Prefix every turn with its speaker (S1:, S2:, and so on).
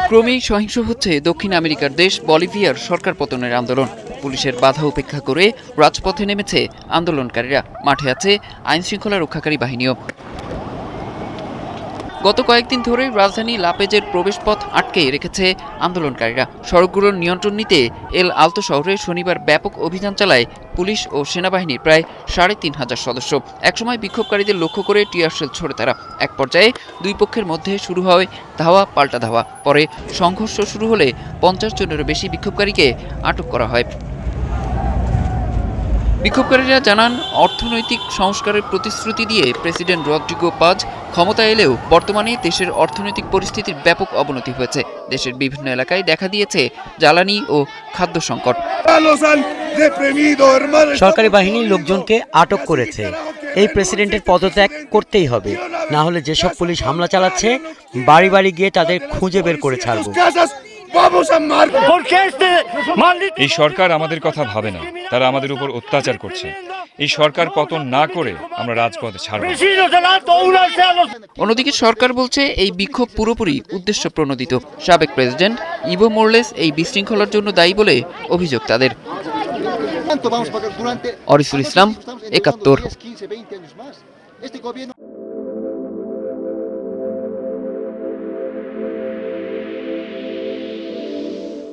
S1: ক্রমেই সহিংস হচ্ছে দক্ষিণ আমেরিকার দেশ বলিভিয়ার সরকার পতনের আন্দোলন। পুলিশের বাধা উপেক্ষা করে রাজপথে নেমেছে আন্দোলনকারীরা, মাঠে আছে আইনশৃঙ্খলা রক্ষাকারী বাহিনীও। গত কয়েকদিন ধরেই রাজধানী লাপেজের প্রবেশপথ আটকে রেখেছে আন্দোলনকারীরা। সড়কগুলোর নিয়ন্ত্রণ নিতে এল আলতো শহরে শনিবার ব্যাপক অভিযান চালায় পুলিশ ও সেনাবাহিনীর প্রায় ৩৫০০ সদস্য। একসময় বিক্ষোভকারীদের লক্ষ্য করে টিয়ারশেল ছোড়ে তারা। এক পর্যায়ে দুই পক্ষের মধ্যে শুরু হয় ধাওয়া পাল্টা ধাওয়া। পরে সংঘর্ষ শুরু হলে ৫০ জনেরও বেশি বিক্ষোভকারীকে আটক করা হয়। বিক্ষোভকারীরা জানান, অর্থনৈতিক সংস্কারের প্রতিশ্রুতি দিয়ে প্রেসিডেন্ট রদ্রিগো পাজ ক্ষমতা এলেও বর্তমানে দেশের অর্থনৈতিক পরিস্থিতির ব্যাপক অবনতি হয়েছে। দেশের বিভিন্ন এলাকায় দেখা দিয়েছে জ্বালানি ও খাদ্য সংকট।
S2: সরকারি বাহিনীর লোকজনকে আটক করেছে। এই প্রেসিডেন্টের পদত্যাগ করতেই হবে, না হলে যেসব পুলিশ হামলা চালাচ্ছে বাড়ি বাড়ি গিয়ে তাদের খুঁজে বের করে ছাড়ব।
S3: এই সরকার আমাদের কথা ভাবে না, তারা আমাদের উপর অত্যাচার করছে। এই সরকার পতন না করে আমরা রাজপথে ছাড়ব।
S1: অন্যদিকে সরকার বলছে এই বিক্ষোভ পুরোপুরি উদ্দেশ্য প্রণোদিত। সাবেক প্রেসিডেন্ট ইভো মোরলেস এই বিশৃঙ্খলার জন্য দায়ী বলে অভিযোগ তাদের। অরিসুল ইসলাম, ৭১।